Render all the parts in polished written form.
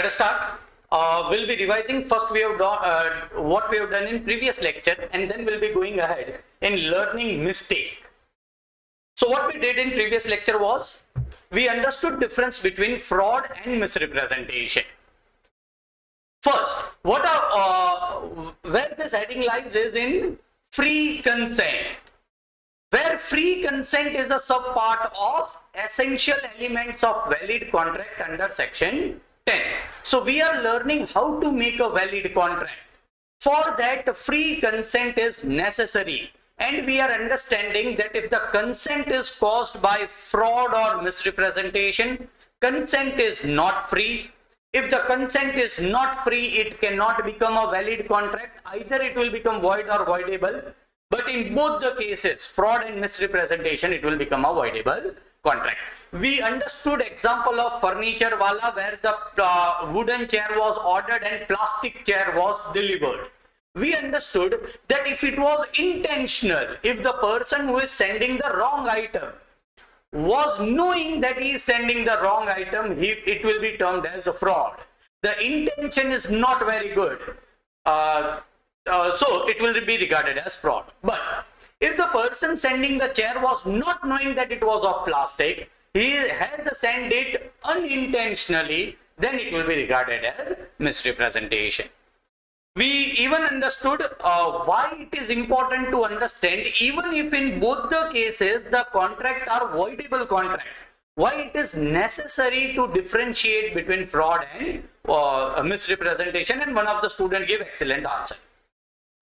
Let us start. We'll be revising first we have done what we have done in previous lecture, and then we'll be going ahead in learning mistake. So what we did in previous lecture was we understood difference between fraud and misrepresentation. First, where this heading lies is in free consent, where free consent is a subpart of essential elements of valid contract under section 10. So we are learning how to make a valid contract. For that, free consent is necessary, and we are understanding that if the consent is caused by fraud or misrepresentation, consent is not free. If the consent is not free, it cannot become a valid contract. Either it will become void or voidable. But in both the cases, fraud and misrepresentation, it will become a voidable contract. We understood example of furniture wala where the wooden chair was ordered and plastic chair was delivered. We understood that if it was intentional, if the person who is sending the wrong item was knowing that he is sending the wrong item, it will be termed as a fraud. The intention is not very good. So it will be regarded as fraud. But if the person sending the chair was not knowing that it was of plastic, he has sent it unintentionally, then it will be regarded as misrepresentation. We even understood why it is important to understand, even if in both the cases the contract are voidable contracts, why it is necessary to differentiate between fraud and misrepresentation, and one of the students gave excellent answer.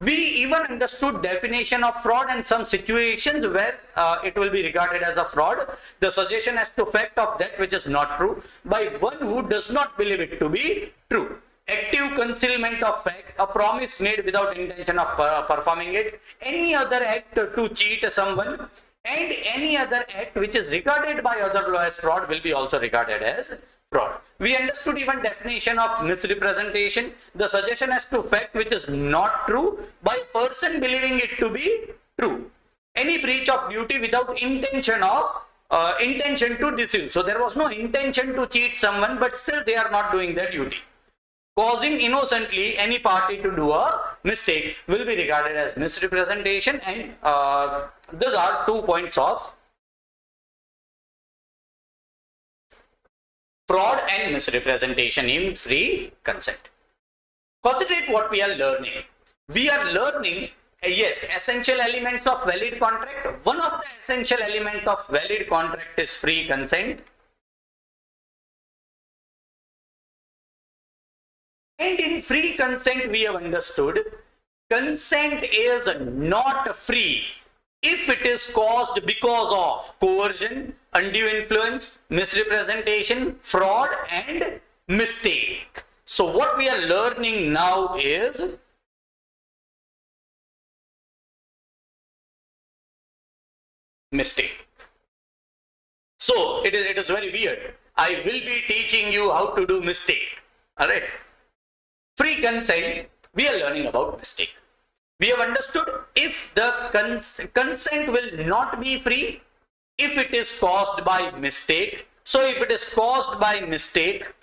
We even understood definition of fraud and some situations where it will be regarded as a fraud. The suggestion as to fact of that which is not true by one who does not believe it to be true. Active concealment of fact, a promise made without intention of performing it, any other act to cheat someone, and any other act which is regarded by other law as fraud will be also regarded as fraud. We understood even definition of misrepresentation, the suggestion as to fact which is not true by person believing it to be true. Any breach of duty without intention to deceive. So there was no intention to cheat someone, but still they are not doing their duty. Causing innocently any party to do a mistake will be regarded as misrepresentation, and these are 2 points of fraud and misrepresentation in free consent. Concentrate what we are learning. We are learning, yes, essential elements of valid contract. One of the essential element of valid contract is free consent. And in free consent, we have understood consent is not free if it is caused because of coercion, undue influence, misrepresentation, fraud, and mistake. So what we are learning now is mistake. So it is very weird. I will be teaching you how to do mistake. All right. Free consent, we are learning about mistake. We have understood if the consent will not be free if it is caused by mistake. So if it is caused by mistake,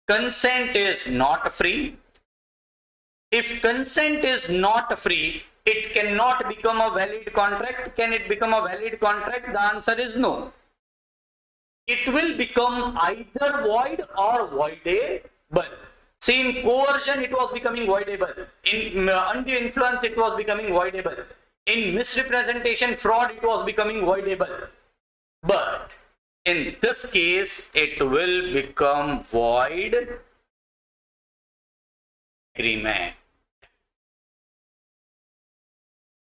consent is not free. If consent is not free, it cannot become a valid contract. Can it become a valid contract? The answer is no. It will become either void or voidable. See, in coercion, it was becoming voidable. In undue influence, it was becoming voidable. In misrepresentation, fraud, it was becoming voidable. But in this case, it will become void agreement.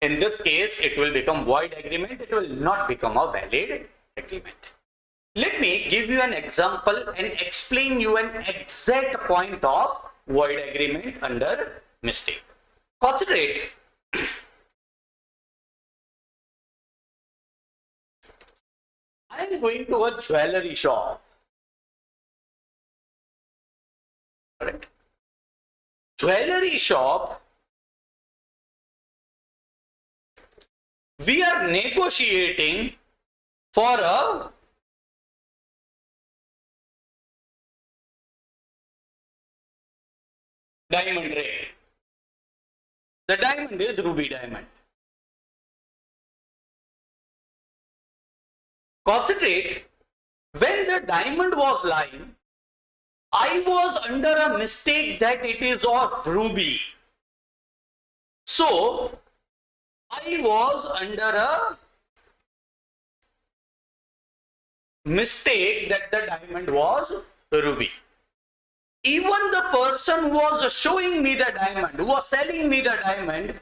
In this case, it will become void agreement. It will not become a valid agreement. Let me give you an example and explain you an exact point of void agreement under mistake. Consider it. I am going to a jewelry shop. Correct? Jewelry shop. We are negotiating for a diamond ring. The diamond is ruby diamond. Concentrate, when the diamond was lying, I was under a mistake that it is of ruby. So, I was under a mistake that the diamond was ruby. Even the person who was showing me the diamond, who was selling me the diamond,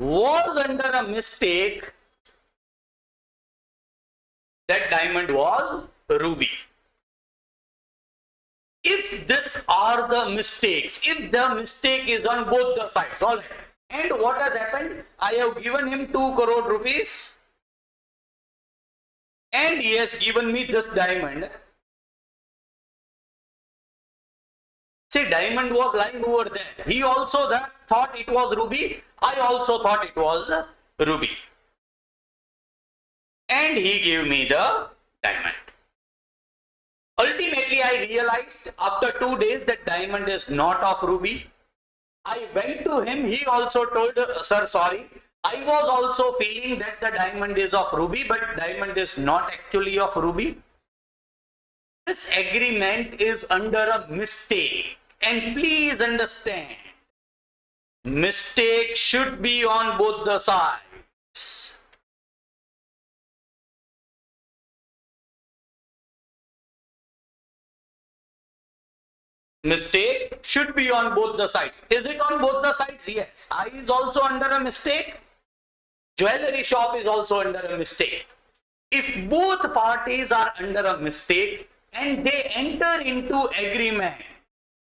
was under a mistake that diamond was ruby. If these are the mistakes, if the mistake is on both the sides, all right. And what has happened? I have given him 2 crore rupees and he has given me this diamond. See, diamond was lying over there. He also thought it was ruby. I also thought it was ruby. And he gave me the diamond. Ultimately, I realized after 2 days that diamond is not of ruby. I went to him. He also told, sir, sorry. I was also feeling that the diamond is of ruby, but diamond is not actually of ruby. This agreement is under a mistake. And please understand, mistake should be on both the sides. Mistake should be on both the sides. Is it on both the sides? Yes. I is also under a mistake. Jewelry shop is also under a mistake. If both parties are under a mistake and they enter into agreement,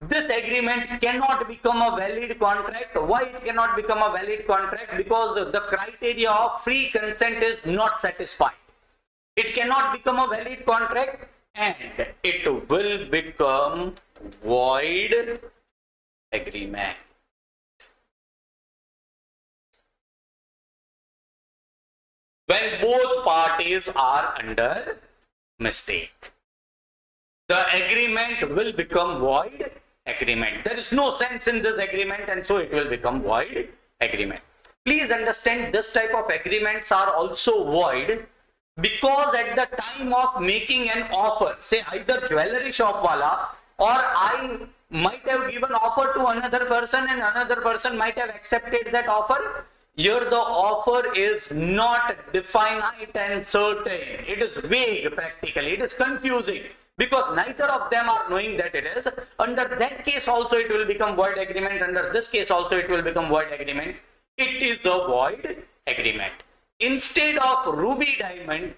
this agreement cannot become a valid contract. Why it cannot become a valid contract? Because the criteria of free consent is not satisfied. It cannot become a valid contract and it will become void agreement. When both parties are under mistake, the agreement will become void agreement. There is no sense in this agreement and so it will become void agreement. Please understand, this type of agreements are also void because at the time of making an offer, say either jewelry shop wala or I might have given offer to another person and another person might have accepted that offer. Here the offer is not definite and certain. It is vague practically. It is confusing because neither of them are knowing that it is. Under that case also it will become void agreement. Under this case also it will become void agreement. It is a void agreement. Instead of ruby diamond,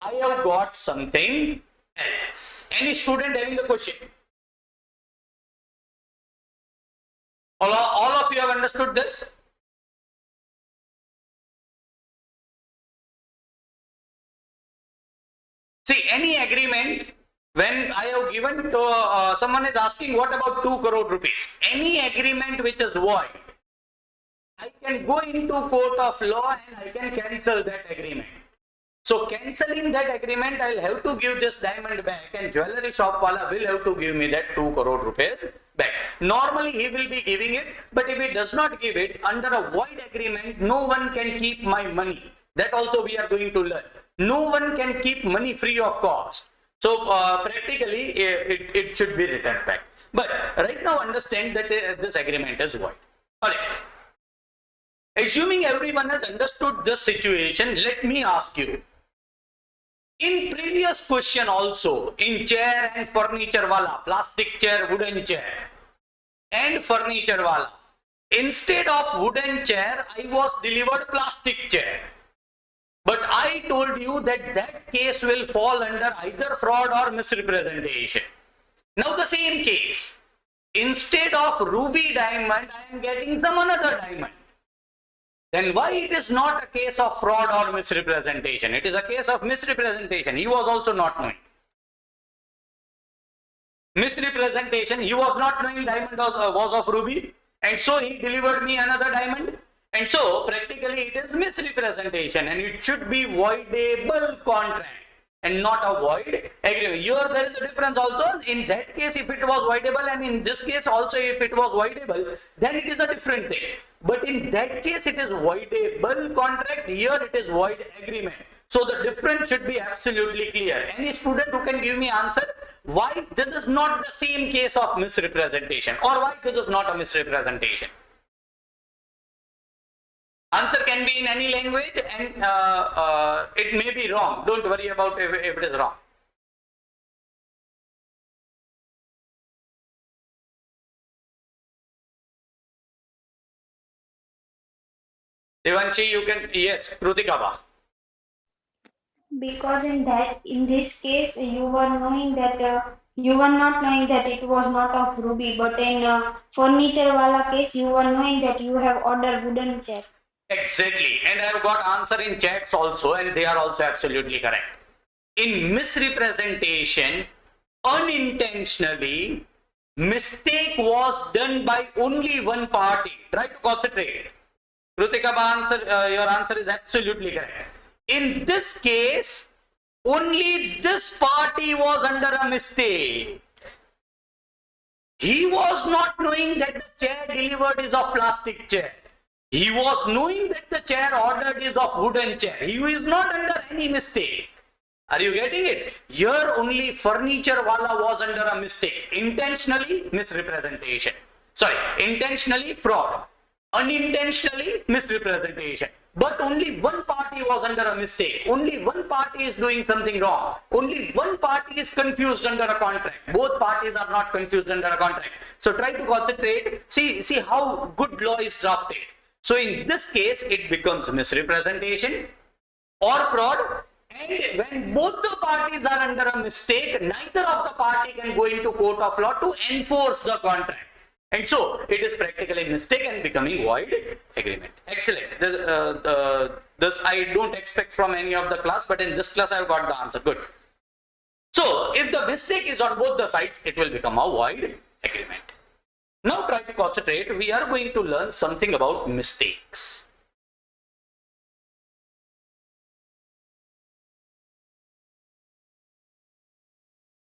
I have got something else. Any student having the question? All of you have understood this? See, any agreement, when I have given to someone is asking what about 2 crore rupees, any agreement which is void, I can go into court of law and I can cancel that agreement. So cancelling that agreement, I'll have to give this diamond back and jewelry shop wala will have to give me that 2 crore rupees back. Normally he will be giving it, but if he does not give it, under a void agreement, no one can keep my money. That also we are going to learn. No one can keep money free of cost. So practically it should be returned back. But right now understand that this agreement is void. Alright. Assuming everyone has understood this situation, let me ask you. In previous question also, in chair and furniture wala, plastic chair, wooden chair and furniture wala, instead of wooden chair, I was delivered plastic chair. But I told you that that case will fall under either fraud or misrepresentation. Now the same case, instead of ruby diamond, I am getting some another diamond. Then why it is not a case of fraud or misrepresentation? It is a case of misrepresentation. He was also not knowing. Misrepresentation, he was not knowing diamond was of ruby and so he delivered me another diamond. And so practically it is misrepresentation and it should be voidable contract. and not a void agreement. Here there is a difference also. In that case, if it was voidable, and in this case also if it was voidable, then it is a different thing. But in that case it is voidable contract, here it is void agreement. So the difference should be absolutely clear. Any student who can give me answer why this is not the same case of misrepresentation, or why this is not a misrepresentation? Answer can be in any language, and it may be wrong. Don't worry about if it is wrong. Devanshi, you can, yes, Krutika ba. Because in this case you were knowing that you were not knowing that it was not of ruby, but in furniture wala case you were knowing that you have ordered wooden chair. Exactly, and I have got answer in chats also, and they are also absolutely correct. In misrepresentation, unintentionally, mistake was done by only one party. Try to concentrate. Krutika, your answer is absolutely correct. In this case, only this party was under a mistake. He was not knowing that the chair delivered is of plastic chair. He was knowing that the chair ordered is of wooden chair. He is not under any mistake. Are you getting it? Here only furniture wala was under a mistake. Intentionally misrepresentation. Sorry, intentionally fraud. Unintentionally misrepresentation. But only one party was under a mistake. Only one party is doing something wrong. Only one party is confused under a contract. Both parties are not confused under a contract. So try to concentrate. See how good law is drafted. So in this case, it becomes misrepresentation or fraud. And when both the parties are under a mistake, neither of the party can go into court of law to enforce the contract. And so it is practically mistake and becoming void agreement. Excellent. This I don't expect from any of the class, but in this class I have got the answer. Good. So if the mistake is on both the sides, it will become a void agreement. Now try to concentrate. We are going to learn something about mistakes.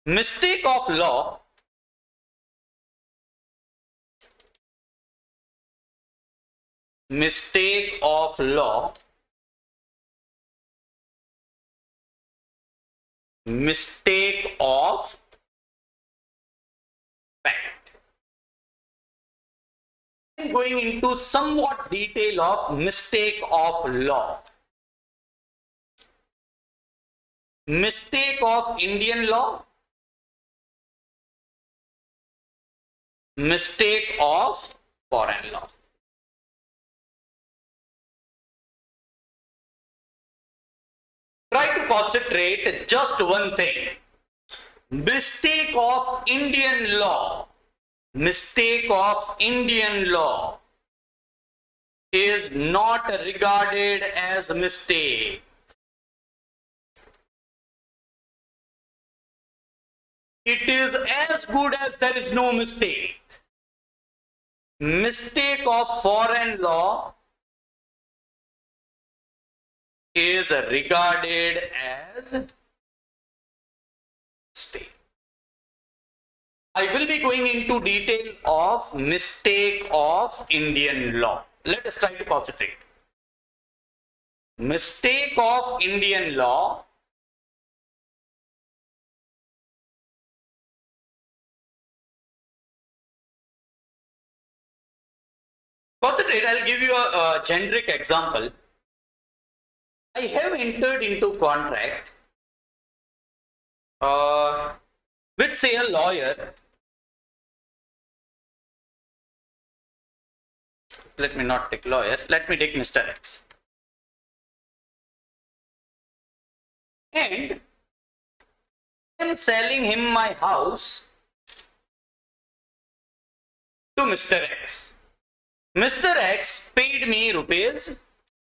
Mistake of law mistake of law mistake of fact. I'm going into somewhat detail of mistake of law. Mistake of Indian law, mistake of foreign law. Try to concentrate just one thing. Mistake of Indian law. Mistake of Indian law is not regarded as mistake. It is as good as there is no mistake. Mistake of foreign law is regarded as mistake. I will be going into detail of mistake of Indian law. Let us try to concentrate. Mistake of Indian law concentrate. I'll give you a generic example. I have entered into contract with, say, a lawyer. Let me not take lawyer. Let me take Mr. X. And I am selling him my house to Mr. X. Mr. X paid me rupees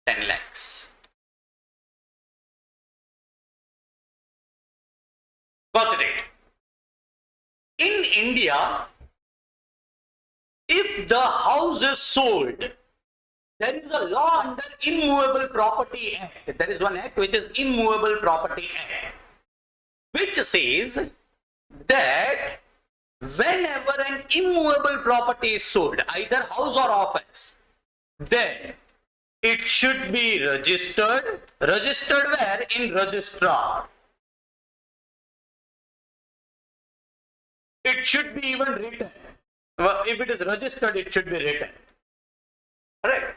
10 lakhs. Concentrate. In India, if the house is sold, there is a law under Immovable Property Act. There is one act which is Immovable Property Act. which says that whenever an immovable property is sold, either house or office, then it should be registered. Registered where? In registrar. It should be even written. Well, if it is registered, it should be written. Correct?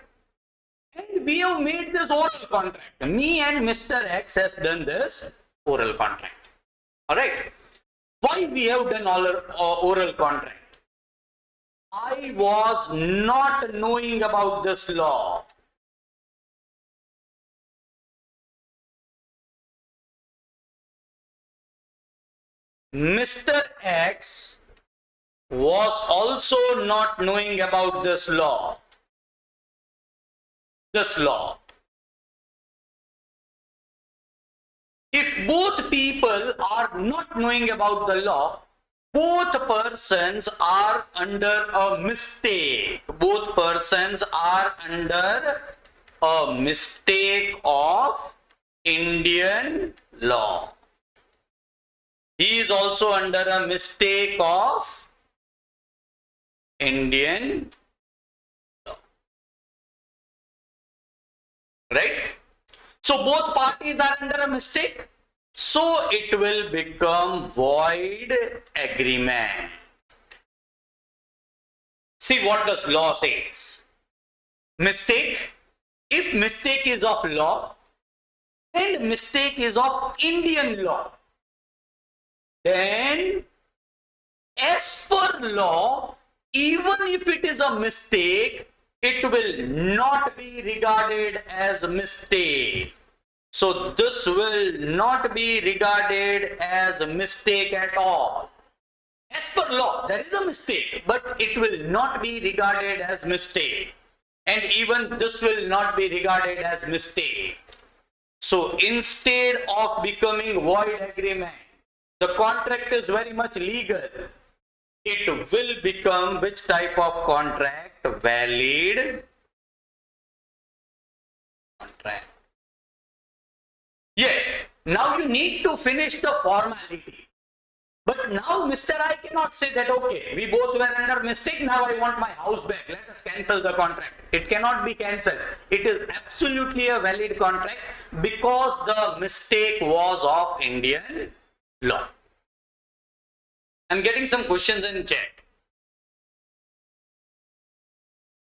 And we have made this oral contract. Me and Mr. X has done this oral contract. Alright? Why we have done oral contract? I was not knowing about this law. Mr. X was also not knowing about this law. If both people are not knowing about the law, both persons are under a mistake. Both persons are under a mistake of Indian law. He is also under a mistake of Indian law. Right? So both parties are under a mistake. So it will become void agreement. See what does law says. Mistake. If mistake is of law and mistake is of Indian law, then as per law, even if it is a mistake, it will not be regarded as a mistake. So this will not be regarded as a mistake at all. As per law, there is a mistake, but it will not be regarded as mistake. And even this will not be regarded as mistake. So instead of becoming void agreement, the contract is very much legal. It will become which type of contract? Valid contract. Yes, now you need to finish the formality. But now Mr. I cannot say that, okay, we both were under mistake, now I want my house back, let us cancel the contract. It cannot be cancelled. It is absolutely a valid contract because the mistake was of Indian law. I'm getting some questions in chat.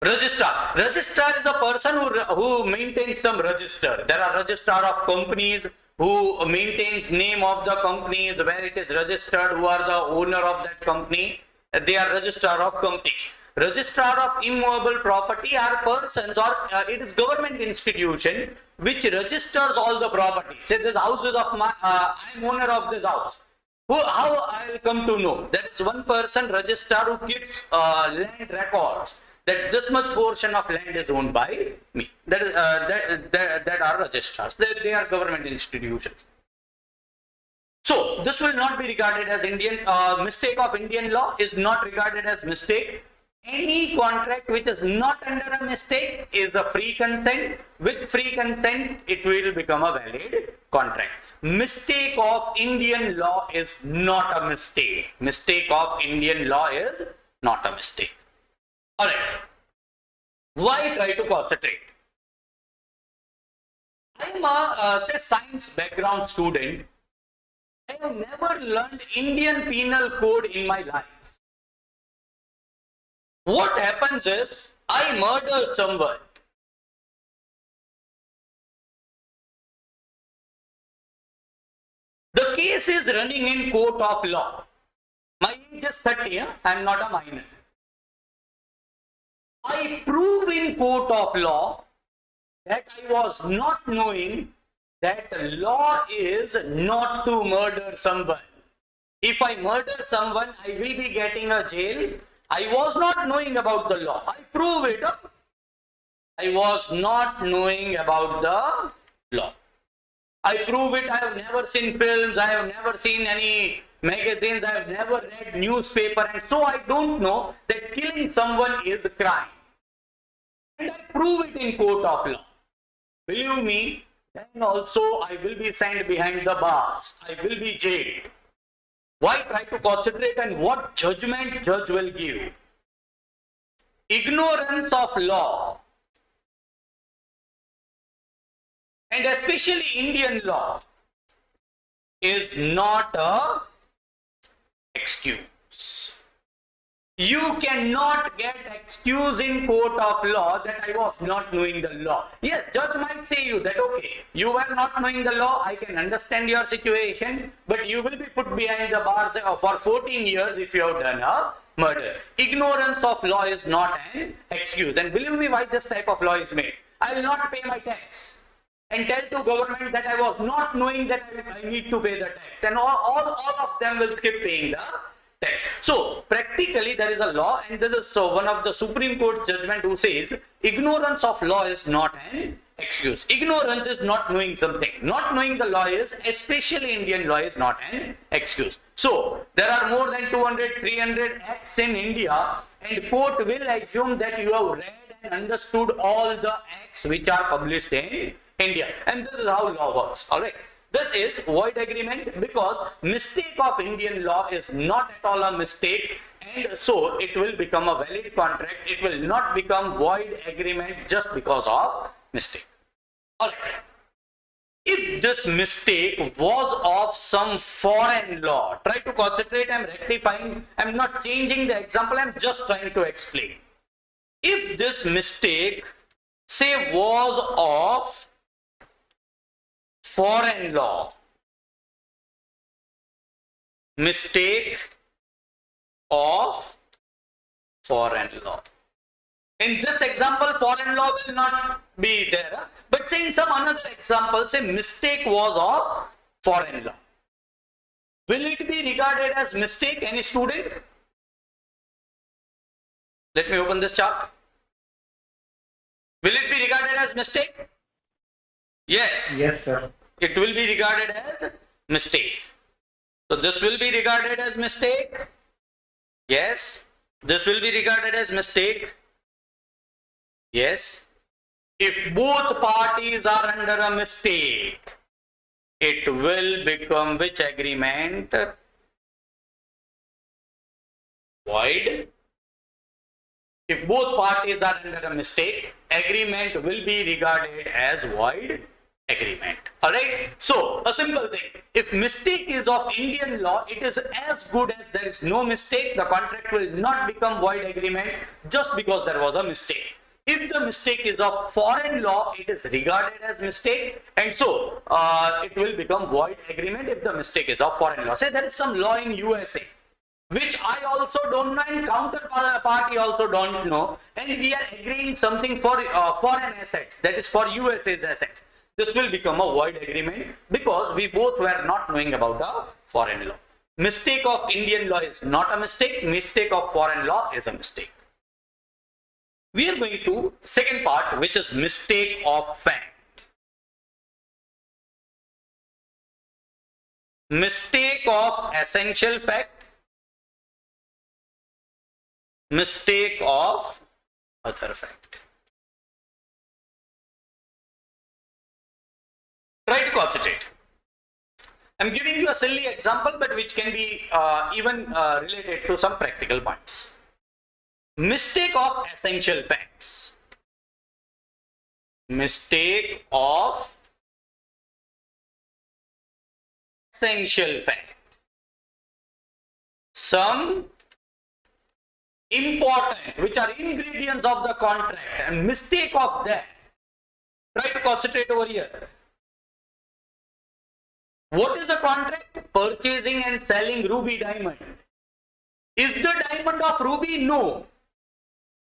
Registrar. Registrar is a person who maintains some register. There are registrar of companies who maintains name of the companies where it is registered, who are the owner of that company. They are registrar of companies. Registrar of immovable property are persons or it is government institution which registers all the property. Say this house is of my, I am owner of this house. How I will come to know? That is one person registrar who keeps land records. That this much portion of land is owned by me. That is that are registrars. They are government institutions. So this will not be regarded as Indian mistake of Indian law is not regarded as mistake. Any contract which is not under a mistake is a free consent. With free consent, it will become a valid contract. Mistake of Indian law is not a mistake. Mistake of Indian law is not a mistake. Alright. Why try to concentrate? I'm a say science background student. I have never learned Indian Penal Code in my life. What happens is I murdered someone. The case is running in court of law. My age is 30. I am not a minor. I prove in court of law that I was not knowing that the law is not to murder someone. If I murder someone, I will be getting a jail. I was not knowing about the law. I prove it. I was not knowing about the law. I prove it. I have never seen films. I have never seen any magazines. I have never read newspaper. And so I don't know that killing someone is a crime. And I prove it in court of law. Believe me, then also I will be sent behind the bars. I will be jailed. Why try to concentrate on what judgment judge will give? Ignorance of law, and especially Indian law, is not a excuse. You cannot get excuse in court of law that I was not knowing the law. Yes, judge might say you that okay, you were not knowing the law, I can understand your situation, but you will be put behind the bars for 14 years if you have done a murder. Ignorance of law is not an excuse. And believe me, why this type of law is made. I will not pay my tax and tell to government that I was not knowing that I need to pay the tax, and all of them will skip paying the tax. So practically there is a law, and this is one of the Supreme Court judgment who says ignorance of law is not an excuse. Ignorance is not knowing something. Not knowing the law is, especially Indian law, is not an excuse. So there are more than 200, 300 acts in India, and court will assume that you have read and understood all the acts which are published in India, and this is how law works. All right. This is void agreement because mistake of Indian law is not at all a mistake, and so it will become a valid contract. It will not become void agreement just because of mistake. All right. If this mistake was of some foreign law, try to concentrate. I'm rectifying. I'm not changing the example. I'm just trying to explain. If this mistake, say, was of foreign law, mistake of foreign law. In this example, foreign law will not be there, but say in some another example, say mistake was of foreign law. Will it be regarded as mistake, any student? Let me open this chart. Will it be regarded as mistake? Yes. Yes, sir. It will be regarded as mistake. So this will be regarded as mistake. Yes. This will be regarded as mistake. Yes. If both parties are under a mistake, it will become which agreement? Void. If both parties are under a mistake, agreement will be regarded as void agreement. Alright. So a simple thing. If mistake is of Indian law, it is as good as there is no mistake. The contract will not become void agreement just because there was a mistake. If the mistake is of foreign law, it is regarded as mistake, and so it will become void agreement if the mistake is of foreign law. Say there is some law in USA which I also don't know and counterparty also don't know, and we are agreeing something for foreign assets, that is for USA's assets. This will become a void agreement because we both were not knowing about the foreign law. Mistake of Indian law is not a mistake. Mistake of foreign law is a mistake. We are going to second part, which is mistake of fact. Mistake of essential fact. Mistake of other fact. Try to concentrate. I'm giving you a silly example, but which can be even related to some practical points. Mistake of essential facts. Mistake of essential fact. Some important, which are ingredients of the contract, and mistake of that. Try to concentrate over here. What is a contract? Purchasing and selling ruby diamond. Is the diamond of ruby? No.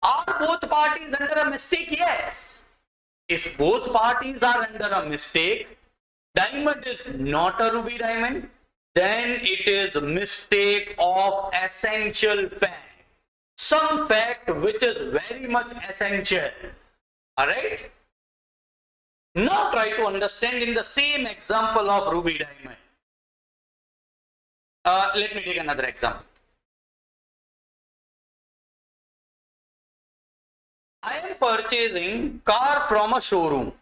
Are both parties under a mistake? Yes. If both parties are under a mistake, diamond is not a ruby diamond, then it is mistake of essential fact. Some fact which is very much essential. Alright? Now try to understand in the same example of ruby diamond. Let me take another example. I am purchasing car from a showroom.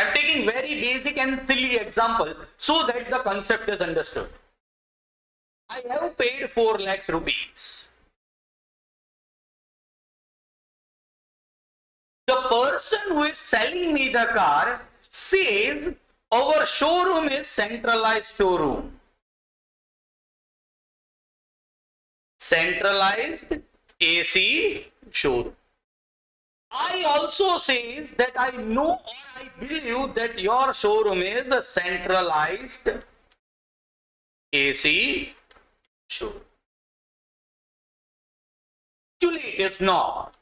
I'm taking very basic and silly example so that the concept is understood. I have paid 4 lakhs rupees. The person who is selling me the car says our showroom is centralized showroom. Centralized AC showroom. I also says that I know or I believe that your showroom is a centralized AC showroom. Actually, it is not.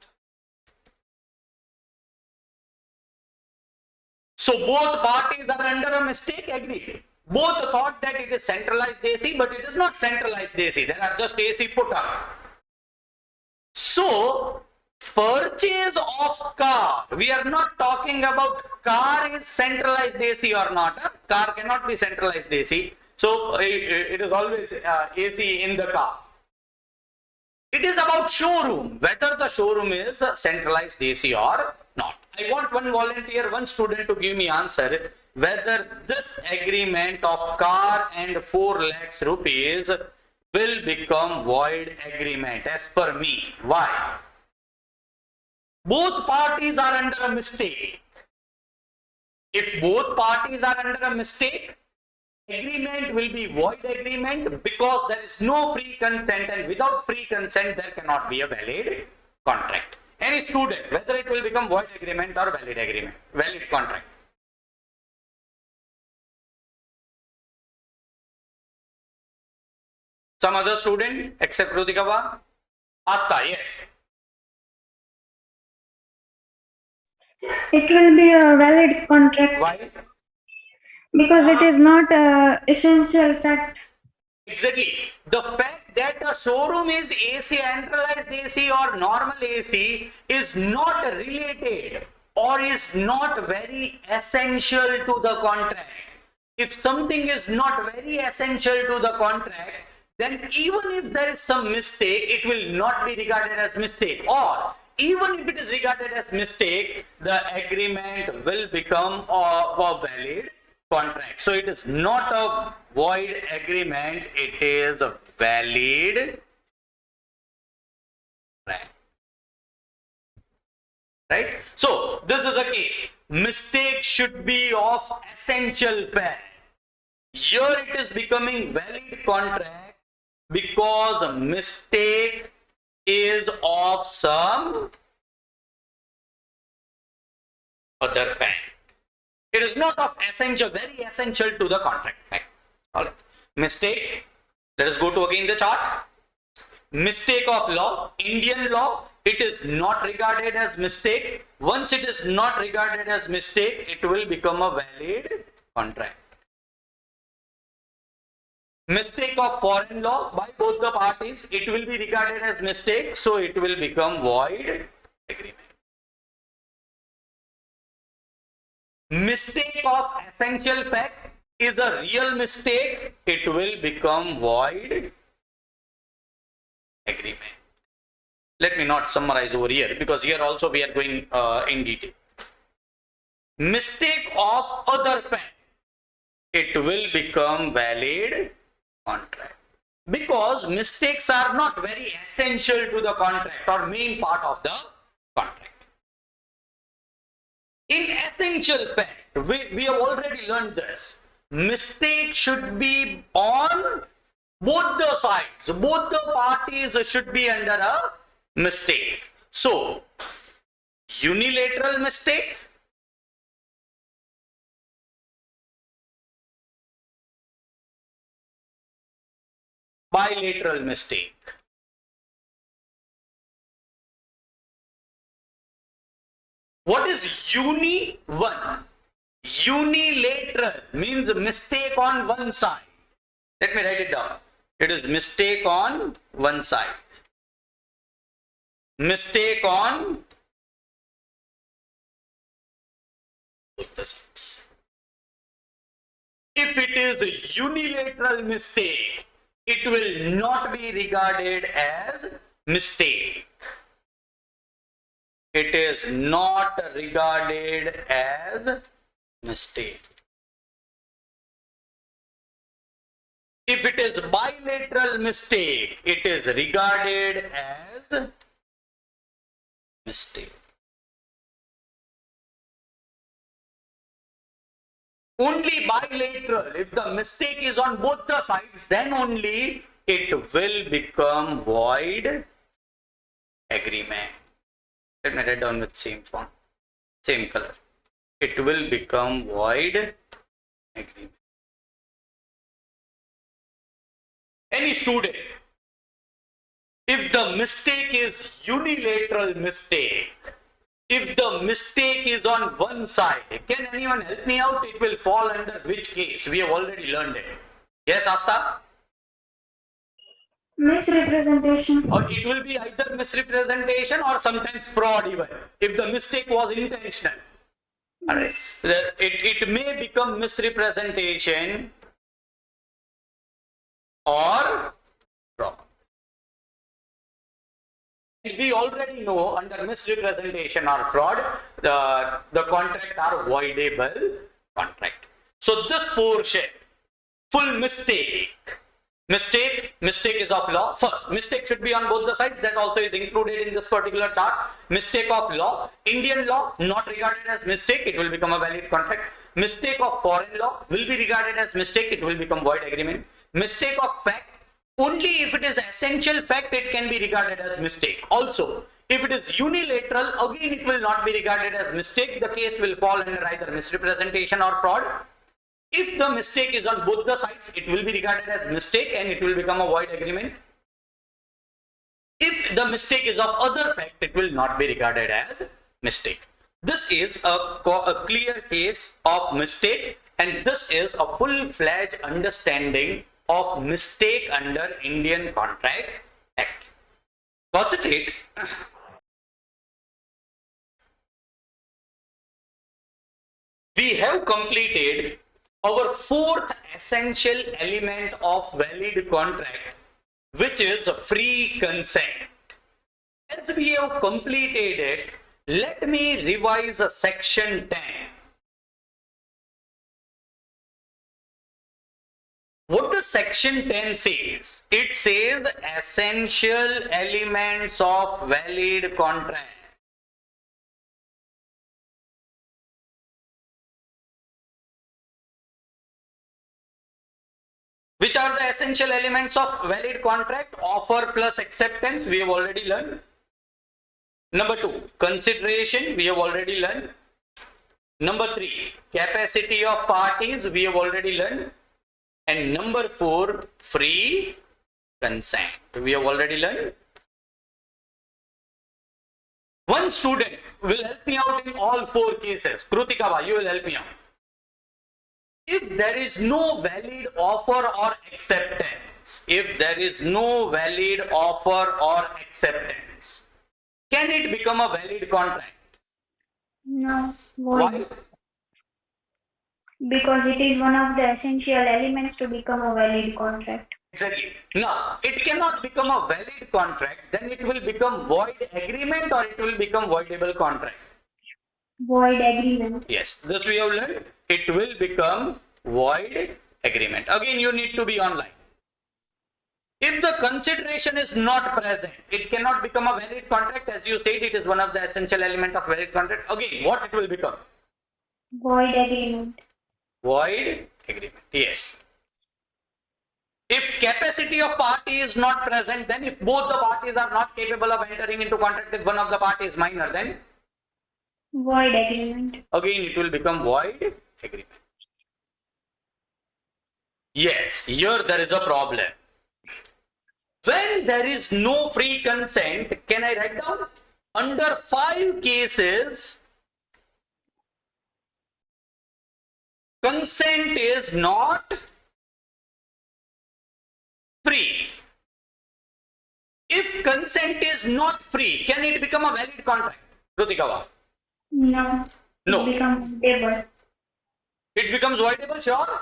So both parties are under a mistake, agreed. Both thought that it is centralized AC, but it is not centralized AC. There are just AC put up. So, purchase of car. We are not talking about car is centralized AC or not. Car cannot be centralized AC. So, it is always AC in the car. It is about showroom, whether the showroom is centralized AC or not. I want one volunteer, one student to give me answer whether this agreement of car and 4 lakhs rupees will become void agreement as per me. Why? Both parties are under a mistake. If both parties are under a mistake, agreement will be void agreement because there is no free consent, and without free consent there cannot be a valid contract. Any student, whether it will become void agreement or valid agreement, valid contract. Some other student except Rutikava? Asta, yes. It will be a valid contract Why? because it is not a essential fact. Exactly. The fact that a showroom is AC, centralized AC or normal AC is not related or is not very essential to the contract. If something is not very essential to the contract, then even if there is some mistake, it will not be regarded as mistake, or even if it is regarded as mistake, the agreement will become a valid contract. So it is not a void agreement, it is a valid contract. Right? So this is a case. Mistake should be of essential fact. Here it is becoming valid contract because a mistake is of some other fact. It is not of essential, very essential to the contract fact. All right. Mistake. Let us go to again the chart. Mistake of law, Indian law, it is not regarded as mistake. Once it is not regarded as mistake, it will become a valid contract. Mistake of foreign law by both the parties, it will be regarded as mistake, so it will become void agreement. Mistake of essential fact is a real mistake, it will become void agreement. Let me not summarize over here because here also we are going in detail. Mistake of other fact, it will become valid contract because mistakes are not very essential to the contract or main part of the contract. In essential fact, we have already learned this. Mistake should be on both the sides. Both the parties should be under a mistake. So, unilateral mistake, bilateral mistake. What is uni? One. Unilateral means mistake on one side. Let me write it down. It is mistake on one side. Mistake on both the sides. If it is a unilateral mistake, it will not be regarded as mistake. It is not regarded as mistake. If it is bilateral mistake, it is regarded as mistake. Only bilateral. If the mistake is on both the sides, then only it will become void agreement. Let me write down with same font, same color. It will become void agreement. Any student, if the mistake is unilateral mistake, if the mistake is on one side, can anyone help me out? It will fall under which case? We have already learned it. Yes, Asta? Misrepresentation. Or it will be either misrepresentation or sometimes fraud even, if the mistake was intentional. Alright. It may become misrepresentation or fraud. We already know under misrepresentation or fraud, the contract are voidable contract. So this portion, full mistake is of law. First, mistake should be on both the sides. That also is included in this particular chart. Mistake of law, Indian law, not regarded as mistake, it will become a valid contract. Mistake of foreign law will be regarded as mistake, it will become void agreement. Mistake of fact, only if it is essential fact, it can be regarded as mistake. Also, if it is unilateral, again it will not be regarded as mistake. The case will fall under either misrepresentation or fraud. If the mistake is on both the sides, it will be regarded as mistake and it will become a void agreement. If the mistake is of other fact, it will not be regarded as mistake. This is a clear case of mistake, and this is a full-fledged understanding of mistake under Indian Contract Act. Concentrate. We have completed our fourth essential element of valid contract, which is free consent. As we have completed it, let me revise section 10. What does section 10 says? It says essential elements of valid contract. Which are the essential elements of valid contract? Offer plus acceptance, we have already learned. Number 2, consideration, we have already learned. Number 3, capacity of parties, we have already learned. And number 4, free consent, we have already learned. One student will help me out in all 4 cases. Krutika, you will help me out. If there is no valid offer or acceptance, can it become a valid contract? No. Why? Void. Because it is one of the essential elements to become a valid contract. Exactly. Now, it cannot become a valid contract, then it will become void agreement or it will become voidable contract. Void agreement. Yes, this we have learned. It will become void agreement. Again, you need to be online. If the consideration is not present, it cannot become a valid contract. As you said, it is one of the essential element of valid contract. Again, what it will become? Void agreement. Void agreement. Yes. If capacity of party is not present, then if both the parties are not capable of entering into contract, if one of the parties is minor, then Void agreement. again it will become void agreement. Yes, here there is a problem. When there is no free consent, can I write down? Under 5 cases, consent is not free. If consent is not free, can it become a valid contract? Krutika? No. No. It becomes voidable. It becomes voidable, sure?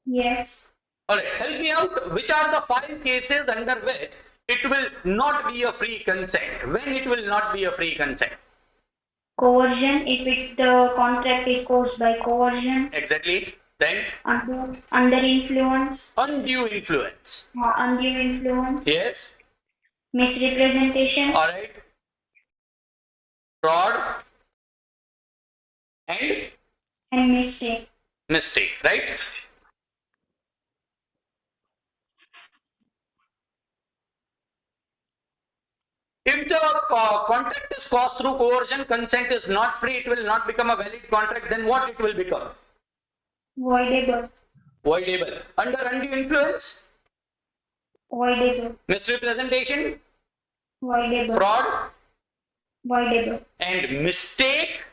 Yes. Alright, help me out. Which are the 5 cases under which it will not be a free consent? When it will not be a free consent? Coercion, if the contract is caused by coercion. Exactly. Then Under influence. undue influence. Undue influence. Yes. Misrepresentation. All right. Fraud and And mistake. mistake, right? If the contract is caused through coercion, consent is not free, it will not become a valid contract, then what it will become? Voidable. Voidable. Under undue influence, Voidable. misrepresentation, Voidable. fraud, Voidable. and mistake,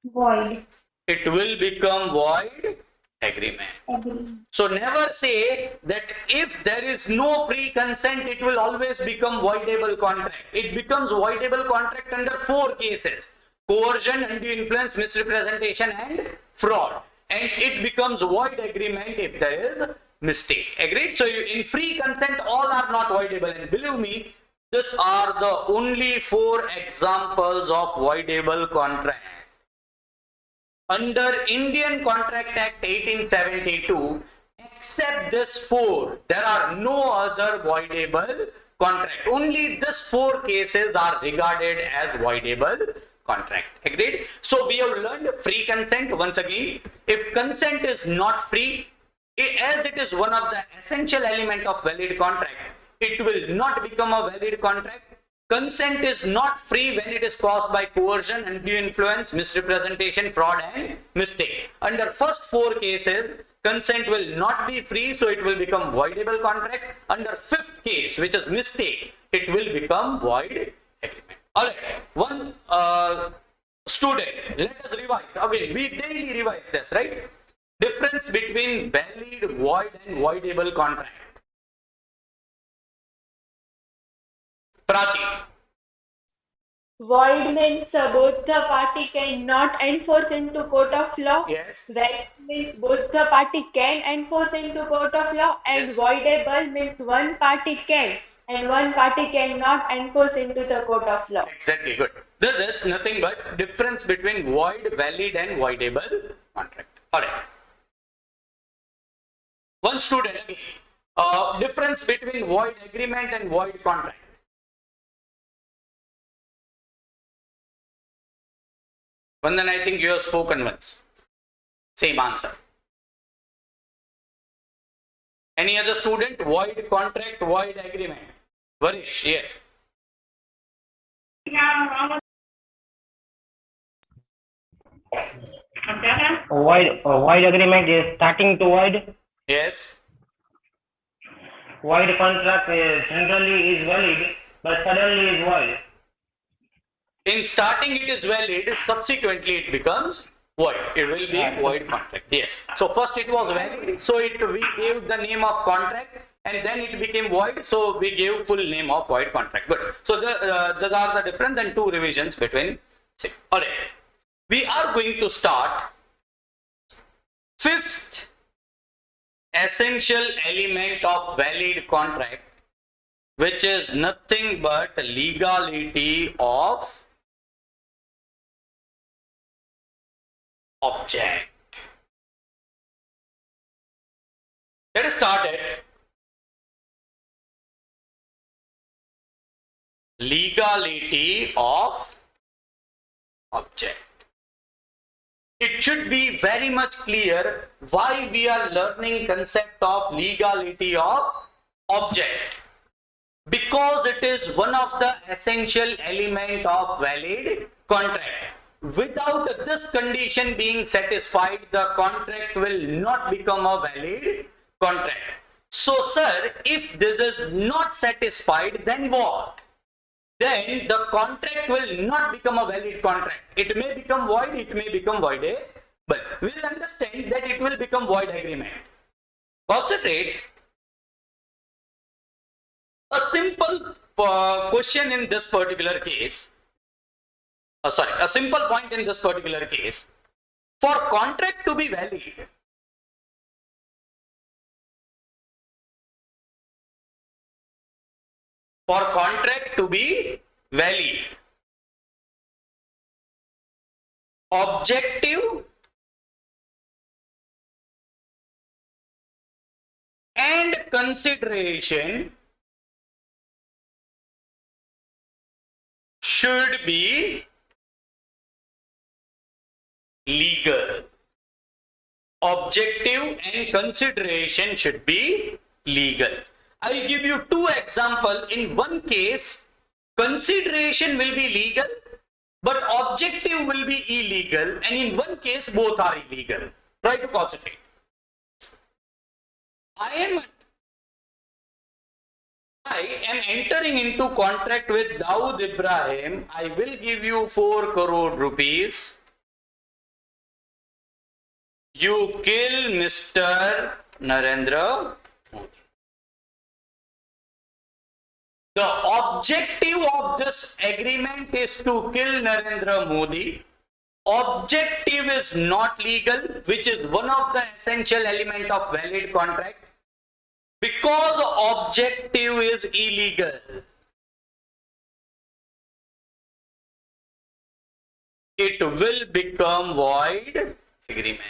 Void. it will become void agreement. Agree. So never say that if there is no free consent, it will always become voidable contract. It becomes voidable contract under 4 cases: coercion, undue influence, misrepresentation, and fraud. And it becomes void agreement if there is mistake. Agreed? So in free consent, all are not voidable. And believe me, these are the only 4 examples of voidable contract. Under Indian Contract Act 1872, except this 4, there are no other voidable contract. Only these 4 cases are regarded as voidable contract. Agreed? So we have learned free consent once again. If consent is not free, as it is one of the essential element of valid contract, it will not become a valid contract. Consent is not free when it is caused by coercion, undue influence, misrepresentation, fraud, and mistake. Under first 4 cases, consent will not be free, so it will become voidable contract. Under 5th case, which is mistake, it will become void agreement. Alright, one student, let us revise. Again, we daily revise this, right? Difference between valid, void, and voidable contract. Prachi. Void means both the party cannot enforce into court of law. Yes. Valid means both the party can enforce into court of law. And Yes. voidable means one party can and one party cannot enforce into the court of law. Exactly, good. This is nothing but difference between void, valid, and voidable contract. Alright. One student again. Difference between void agreement and void contract. Vandan, I think you have spoken once. Same answer. Any other student? Void contract, void agreement. Varish, yes. Void agreement is starting to void. Yes. Void contract generally is valid, but suddenly is void. In starting it is valid, subsequently it becomes void. It will be void contract. Yes. So first it was valid, so we gave the name of contract, and then it became void, so we gave full name of void contract. Good. So those are the difference and 2 revisions between. Alright. We are going to start 5th essential element of valid contract, which is nothing but legality of object. Let us start it. Legality of object. It should be very much clear why we are learning concept of legality of object. Because it is one of the essential element of valid contract. Without this condition being satisfied, the contract will not become a valid contract. So sir, if this is not satisfied, then what? Then the contract will not become a valid contract. It may become void, it may become voidable. We will understand that it will become void agreement. Concentrate. A simple question in this particular case, a simple point in this particular case, for contract to be valid, objective and consideration should be legal. Objective and consideration should be legal. I will give you two examples. In one case, consideration will be legal, but objective will be illegal, and in one case, both are illegal. Try to concentrate. I am entering into contract with Dawood Ibrahim. I will give you 4 crore rupees. You kill Mr. Narendra Modi. The objective of this agreement is to kill Narendra Modi. Objective is not legal, which is one of the essential element of valid contract. Because objective is illegal, it will become void agreement.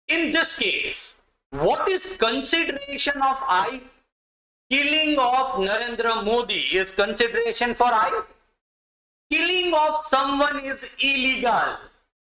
In this case, what is consideration of I? Killing of Narendra Modi is consideration for I. Killing of someone is illegal.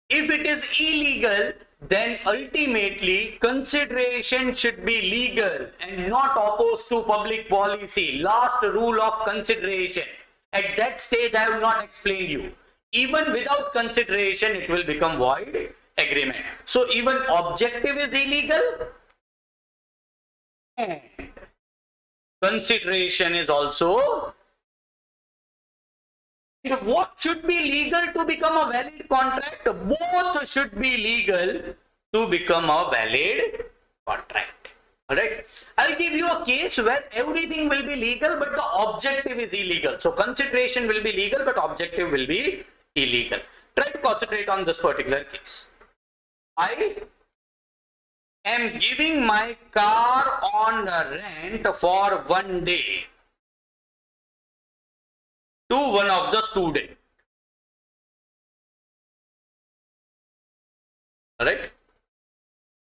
If it is illegal, then ultimately consideration should be legal and not opposed to public policy. Last rule of consideration. At that stage, I will not explain you. Even without consideration, it will become void agreement. So even objective is illegal and consideration is also. What should be legal to become a valid contract? Both should be legal to become a valid contract. Alright. I'll give you a case where everything will be legal but the objective is illegal. So consideration will be legal but objective will be illegal. Try to concentrate on this particular case. I am giving my car on rent for 1 day to one of the student. Alright.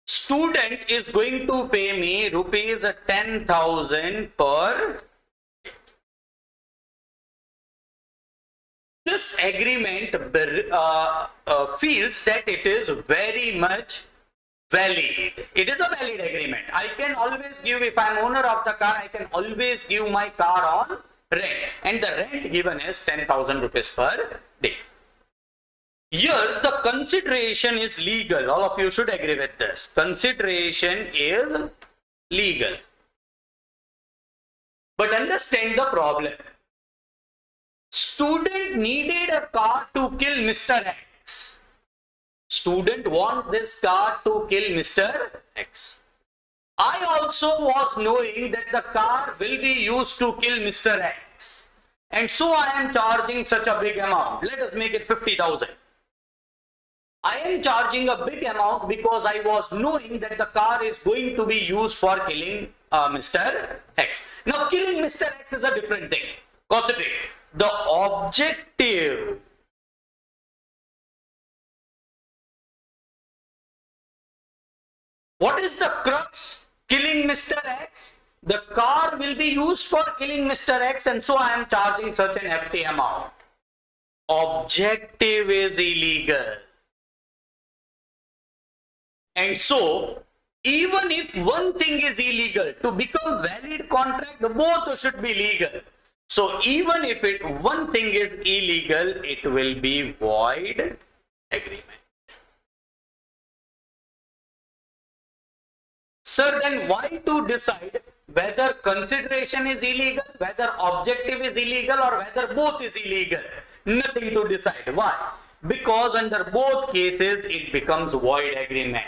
Student is going to pay me rupees 10,000 per. This agreement feels that it is very much valid. It is a valid agreement. I can always give, if I am owner of the car, I can always give my car on rent, and the rent given is 10,000 rupees per day. Here the consideration is legal. All of you should agree with this. Consideration is legal. But understand the problem. Student needed a car to kill Mr. X. Student want this car to kill Mr. X. I also was knowing that the car will be used to kill Mr. X. And so I am charging such a big amount. Let us make it 50,000. I am charging a big amount because I was knowing that the car is going to be used for killing Mr. X. Now killing Mr. X is a different thing. Concentrate. The objective what is the crux? Killing Mr. X. The car will be used for killing Mr. X and so I am charging such an FT amount. Objective is illegal. And so, even if one thing is illegal, to become valid contract, both should be legal. So, even if one thing is illegal, it will be void agreement. Sir, then why to decide whether consideration is illegal, whether objective is illegal, or whether both is illegal? Nothing to decide. Why? Because under both cases, it becomes void agreement.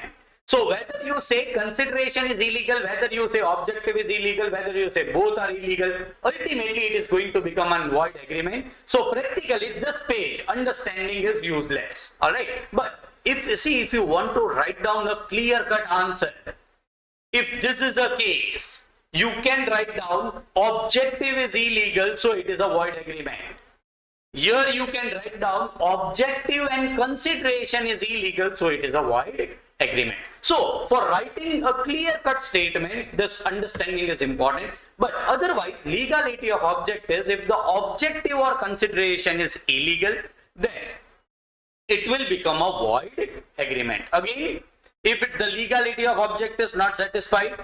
So whether you say consideration is illegal, whether you say objective is illegal, whether you say both are illegal, ultimately it is going to become a void agreement. So practically this page, understanding is useless. Alright. But if you want to write down a clear-cut answer, if this is a case, you can write down objective is illegal, so it is a void agreement. Here you can write down objective and consideration is illegal, so it is a void agreement. So for writing a clear-cut statement, this understanding is important. But otherwise, legality of object is if the objective or consideration is illegal, then it will become a void agreement. Again, if the legality of object is not satisfied,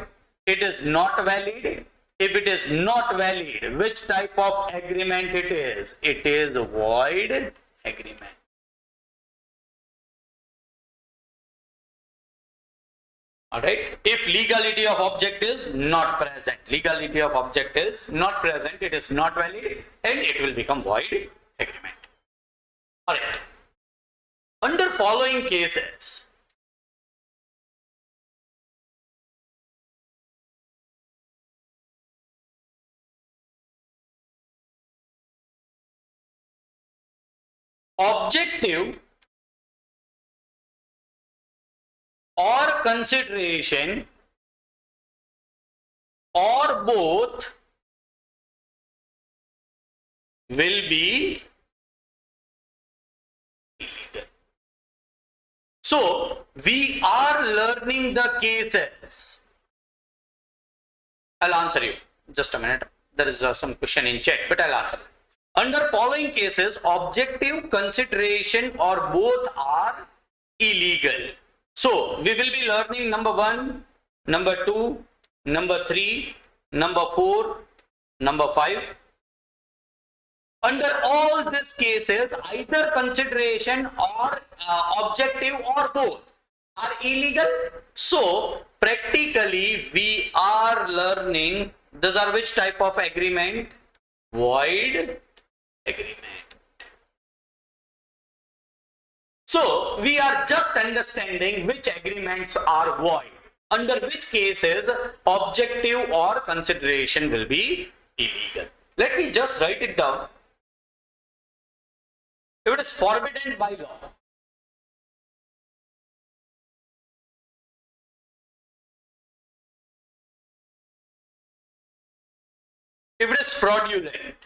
it is not valid. If it is not valid, which type of agreement it is? It is a void agreement. Alright, if legality of object is not present, legality of object is not present, it is not valid, and it will become void agreement. Alright, under following cases, objective or consideration or both will be illegal. So we are learning the cases. I'll answer you. Just a minute. There is some question in chat, but I'll answer. Under following cases, objective, consideration or both are illegal. So we will be learning number 1, number 2, number 3, number 4, number 5. Under all these cases, either consideration or objective or both are illegal. So practically we are learning these are which type of agreement? Void agreement. So we are just understanding which agreements are void, under which cases objective or consideration will be illegal. Let me just write it down. If it is forbidden by law, if it is fraudulent,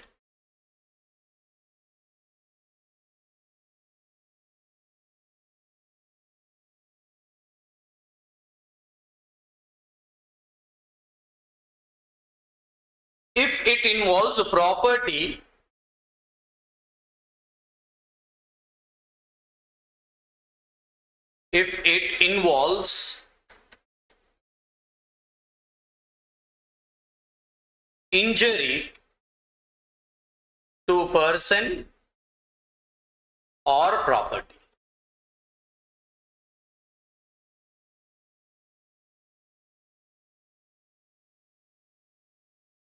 if it involves property, if it involves injury to person or property.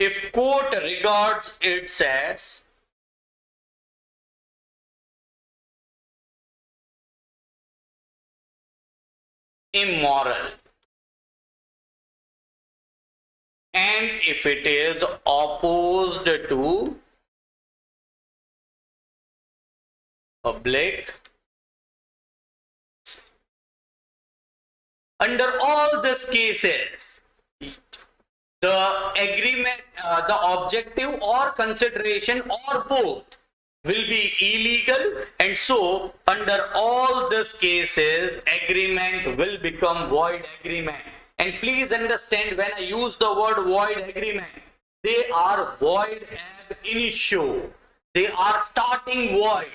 If court regards it as immoral, and if it is opposed to public, under all these cases, the agreement, the objective or consideration or both will be illegal, and so under all these cases agreement will become void agreement. And please understand, when I use the word void agreement, they are void ab initio. They are starting void.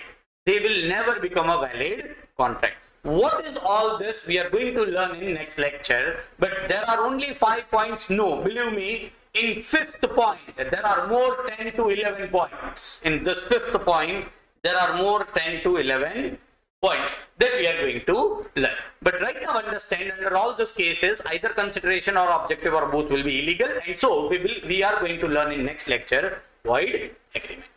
They will never become a valid contract. What is all this? We are going to learn in next lecture, but there are only 5 points. No, believe me, in 5th point, there are more 10 to 11 points. In this 5th point, there are more 10 to 11 points that we are going to learn. But right now understand, under all these cases, either consideration or objective or both will be illegal. And so we are going to learn in next lecture void agreement.